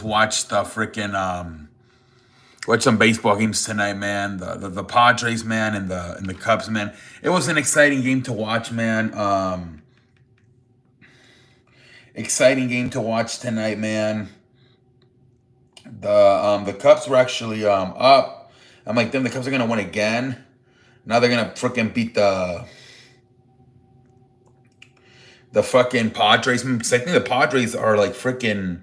watch the freaking watch some baseball games tonight, man. The Padres, man, and the Cubs, man. It was an exciting game to watch, man. Exciting game to watch tonight, man. The Cubs were actually up. I'm like, then the Cubs are gonna win again. Now they're gonna freaking beat the fucking Padres. Because I think the Padres are like freaking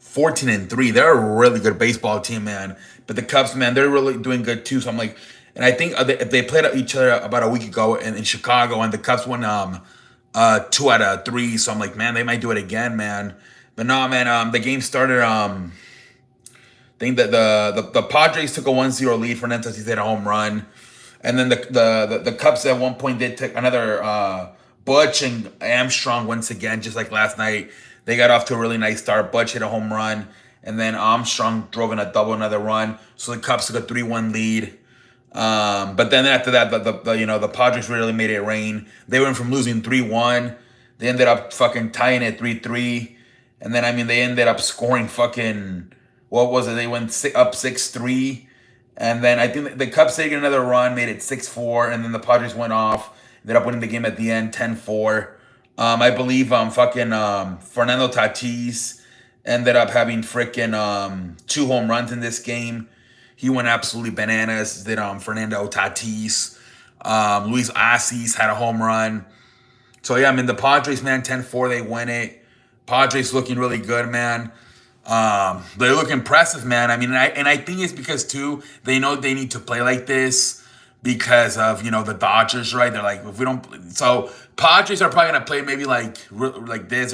14-3. They're a really good baseball team, man. But the Cubs, man, they're really doing good too. So I'm like, and I think they played each other about a week ago in Chicago, and the Cubs won 2 out of 3. So I'm like, man, they might do it again, man. But no, man, the game started. I think that the Padres took a 1-0 lead. Fernandez hit a home run, and then the Cubs at one point did take another. Butch and Armstrong once again, just like last night, they got off to a really nice start. Butch hit a home run, and then Armstrong drove in a double, another run. So the Cubs took a 3-1 lead. But then after that, the Padres really made it rain. They went from losing 3-1, they ended up fucking tying it 3-3, and then I mean they ended up scoring fucking what was it? They went up 6-3, and then I think the Cubs taking another run, made it 6-4, and then the Padres went off. Ended up winning the game at the end, 10-4. I believe Fernando Tatis ended up having freaking 2 home runs in this game. He went absolutely bananas. Did Fernando Tatis. Luis Assis had a home run. So yeah, I mean the Padres, man, 10-4, they win it. Padres looking really good, man. They look impressive, man. I mean, and I think it's because too they know they need to play like this because of the Dodgers, right? They're like, if we don't, so Padres are probably gonna play maybe like this.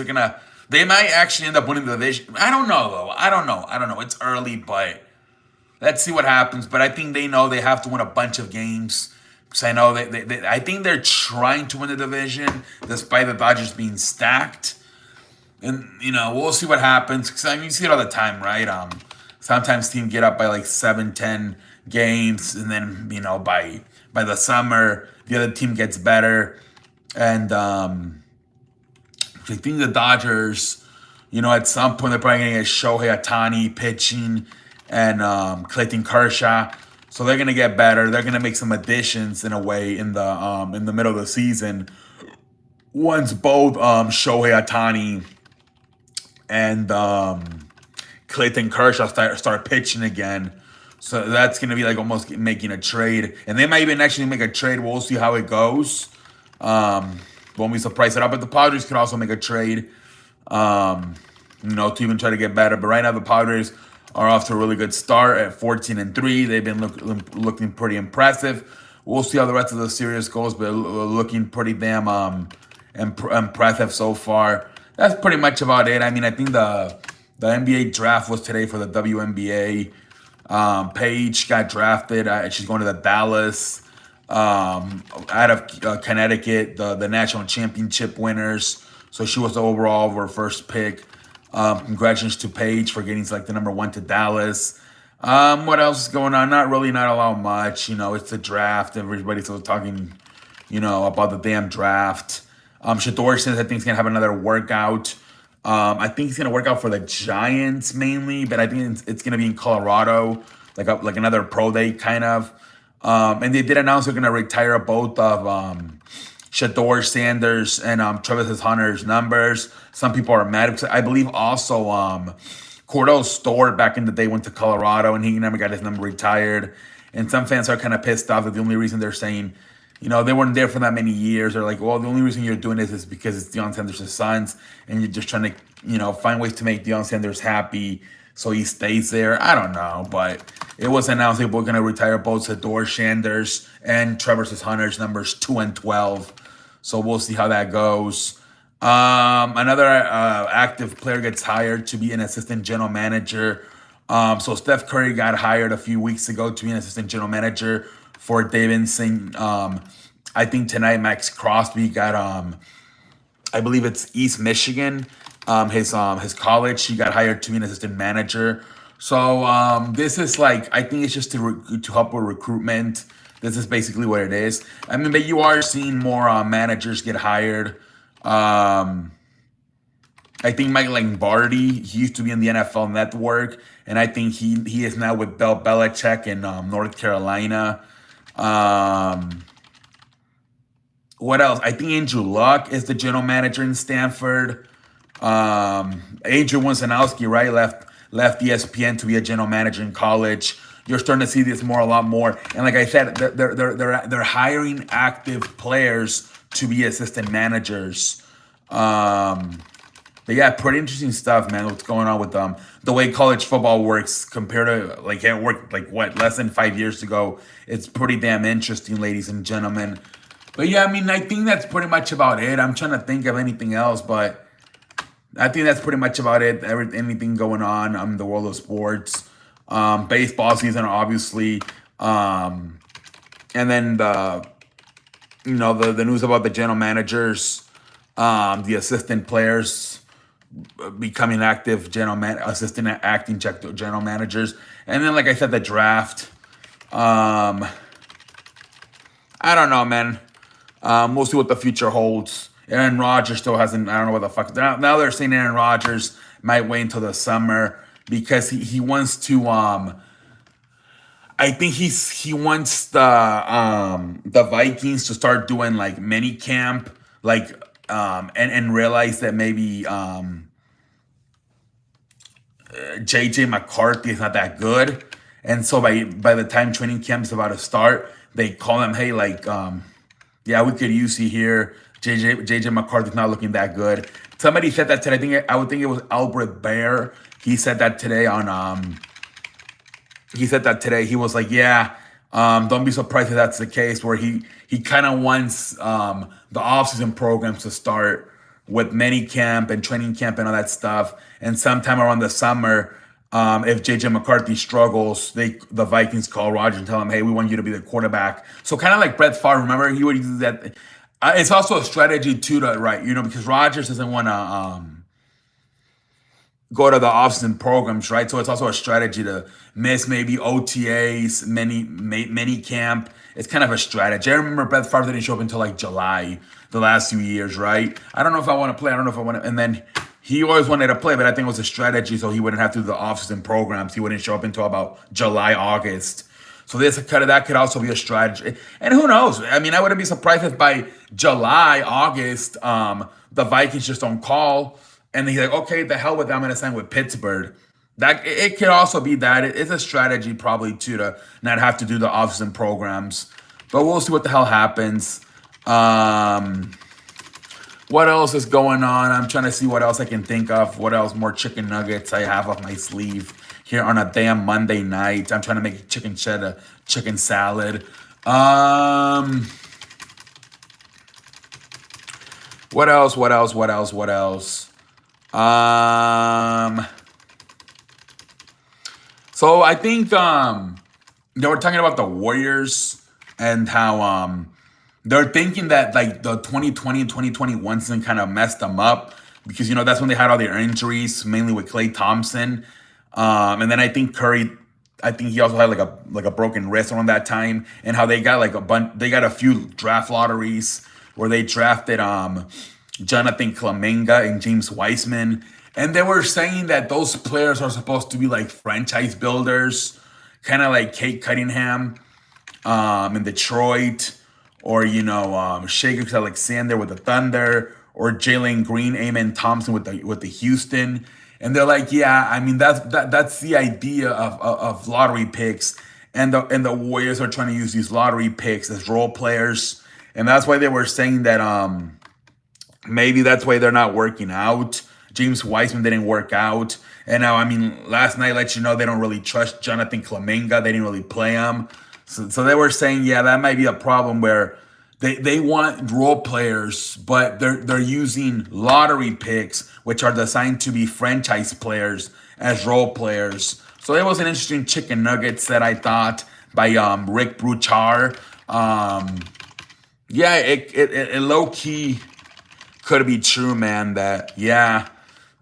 They might actually end up winning the division. I don't know though. I don't know. It's early, but let's see what happens. But I think they know they have to win a bunch of games. Because I know I think they're trying to win the division despite the Dodgers being stacked. And we'll see what happens. Because I mean, you see it all the time, right? Sometimes teams get up by like 7-10 games, and then by the summer the other team gets better. And I think the Dodgers, at some point they're probably gonna get Shohei Ohtani pitching and Clayton Kershaw. So they're gonna get better. They're gonna make some additions in a way in the middle of the season. Once both Shohei Ohtani and Clayton Kershaw start pitching again. So that's going to be like almost making a trade. And they might even actually make a trade. We'll see how it goes. Won't be surprised at all. But the Padres could also make a trade, to even try to get better. But right now, the Padres are off to a really good start at 14-3. They've been looking pretty impressive. We'll see how the rest of the series goes, but looking pretty damn impressive so far. That's pretty much about it. I mean, I think the NBA draft was today for the WNBA. Paige got drafted. She's going to the Dallas out of Connecticut, the national championship winners. So she was the overall of her first pick. Congratulations to Paige for getting selected number 1 to Dallas. What else is going on? Not a lot much. It's the draft. Everybody's still talking, about the damn draft. Shedeur says I think he's gonna have another workout. I think he's gonna work out for the Giants mainly, but I think it's gonna be in Colorado, like another pro day kind of. And they did announce they're gonna retire both of Shedeur Sanders and Travis Hunter's numbers. Some people are mad because I believe also Cordell Stewart back in the day went to Colorado and he never got his number retired. And some fans are kind of pissed off that the only reason they're saying they weren't there for that many years. They're like, well, the only reason you're doing this is because it's Deion Sanders' sons, and you're just trying to, find ways to make Deion Sanders happy so he stays there. I don't know, but it was announced that we're going to retire both Shedeur Sanders and Travis Hunter's numbers 2 and 12. So we'll see how that goes. Another active player gets hired to be an assistant general manager. So Steph Curry got hired a few weeks ago to be an assistant general manager for Davidson. I think tonight Max Crosby got I believe it's East Michigan, his college. He got hired to be an assistant manager. So this is like I think it's just to help with recruitment. This is basically what it is. I mean, but you are seeing more managers get hired. I think Mike Lombardi, he used to be in the NFL Network, and I think he is now with Bill Belichick in North Carolina. Um, what else? I think Andrew Luck is the general manager in Stanford. Adrian Wojnarowski, right, left ESPN to be a general manager in college. You're starting to see this a lot more. And like I said, they're hiring active players to be assistant managers. Um, but yeah, pretty interesting stuff, man. What's going on with the way college football works compared to like it worked like what less than 5 years ago. It's pretty damn interesting, ladies and gentlemen. But yeah, I mean, I think that's pretty much about it. I'm trying to think of anything else, but I think that's pretty much about it. Anything going on in the world of sports, baseball season, obviously, and then the news about the general managers, the assistant players becoming active assistant acting general managers, and then like I said, the draft. Um, I don't know, man. We'll see what the future holds. Aaron Rodgers still hasn't. I don't know what the fuck. Now they're saying Aaron Rodgers might wait until the summer because he wants to. I think he wants the Vikings to start doing like mini camp, like and realize that maybe JJ McCarthy is not that good, and so by the time training camp is about to start, they call him, hey, like yeah, we could use you here. JJ McCarthy's not looking that good. Somebody said that today. I would think it was Albert Bear. He said that today on he said that today. He was like, yeah, don't be surprised if that's the case, where he kind of wants the offseason programs to start with mini camp and training camp and all that stuff. And sometime around the summer, if JJ McCarthy struggles, the Vikings call Roger and tell him, hey, we want you to be the quarterback. So kind of like Brett Favre, remember he would use that. It's also a strategy too, to right, because Rodgers doesn't want to go to the offseason programs, right? So it's also a strategy to miss maybe OTAs, many camp. It's kind of a strategy. I remember Brett Favre didn't show up until like July the last few years, right? I don't know if I want to play. I don't know if I want to. And then he always wanted to play, but I think it was a strategy so he wouldn't have to do the offseason programs. He wouldn't show up until about July, August. So that could also be a strategy. And who knows? I mean, I wouldn't be surprised if by July, August, the Vikings just don't call. And he's like, okay, the hell with that. I'm going to sign with Pittsburgh. That it could also be that. It's a strategy probably too to not have to do the offseason programs. But we'll see what the hell happens. What else is going on? I'm trying to see what else I can think of. What else? More chicken nuggets I have up my sleeve here on a damn Monday night. I'm trying to make chicken cheddar, chicken salad. What else? What else? What else? What else? So I think they were talking about the Warriors and how they're thinking that like the 2020 and 2021 season kind of messed them up because that's when they had all their injuries, mainly with Klay Thompson. And then I think Curry, I think he also had like a broken wrist around that time, and how they got like they got a few draft lotteries where they drafted Jonathan Kuminga and James Wiseman, and they were saying that those players are supposed to be like franchise builders, kind of like Kate Cunningham in Detroit, or Shea Alexander with the Thunder, or Jalen Green, Amen Thompson with the Houston. And they're like, yeah, I mean that's the idea of lottery picks, and the Warriors are trying to use these lottery picks as role players, and that's why they were saying that maybe that's why they're not working out. James Wiseman didn't work out, and now I mean last night let you know they don't really trust Jonathan Kuminga. They didn't really play him, so they were saying yeah that might be a problem where they want role players, but they're using lottery picks, which are designed to be franchise players, as role players. So it was an interesting chicken nuggets that I thought by Rick Bruchar. Yeah, it low key could be true, man. That yeah,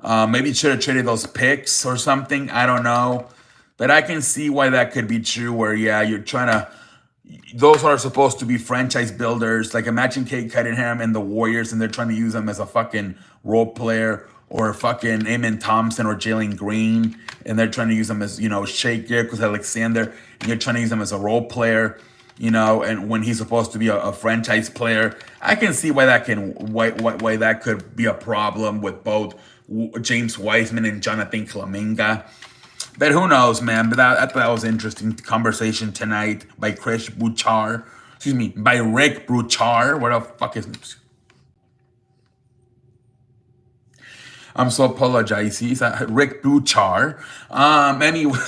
maybe should have traded those picks or something. I don't know, but I can see why that could be true. Where yeah, you're trying to. Those are supposed to be franchise builders. Like imagine Kate Cunningham and the Warriors, and they're trying to use them as a fucking role player. or fucking Amen Thompson or Jalen Green, and they're trying to use them as, Shea Gilgeous Alexander, and you're trying to use them as a role player, and when he's supposed to be a franchise player, I can see why that could be a problem with both James Wiseman and Jonathan Kuminga. But who knows, man? But I thought that was an interesting conversation tonight by Chris Bouchard. Excuse me, by Rick Bouchard. What the fuck is this? I'm so apologize. He's Rick Bouchard. Anyway,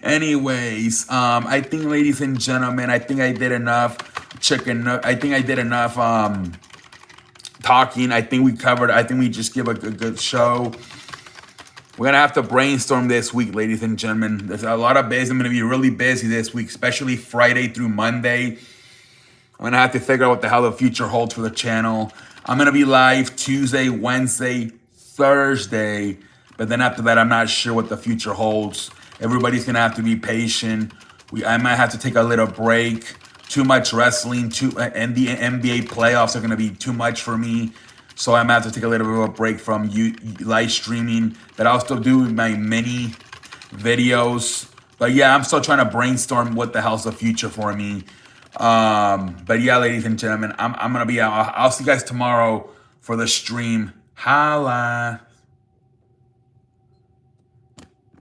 anyways, I think, ladies and gentlemen, I think I did enough I think I did enough talking. I think we just give a good show. We're going to have to brainstorm this week, ladies and gentlemen. There's a lot of business. I'm going to be really busy this week, especially Friday through Monday. I'm going to have to figure out what the hell the future holds for the channel. I'm going to be live Tuesday, Wednesday, Thursday. But then after that, I'm not sure what the future holds. Everybody's going to have to be patient. I might have to take a little break. Too much wrestling, and the NBA playoffs are going to be too much for me. So I'm going to have to take a little bit of a break from live streaming. But I'll still do my mini videos. But yeah, I'm still trying to brainstorm what the hell's the future for me. But yeah, ladies and gentlemen, I'm going to be out. I'll see you guys tomorrow for the stream. Holla.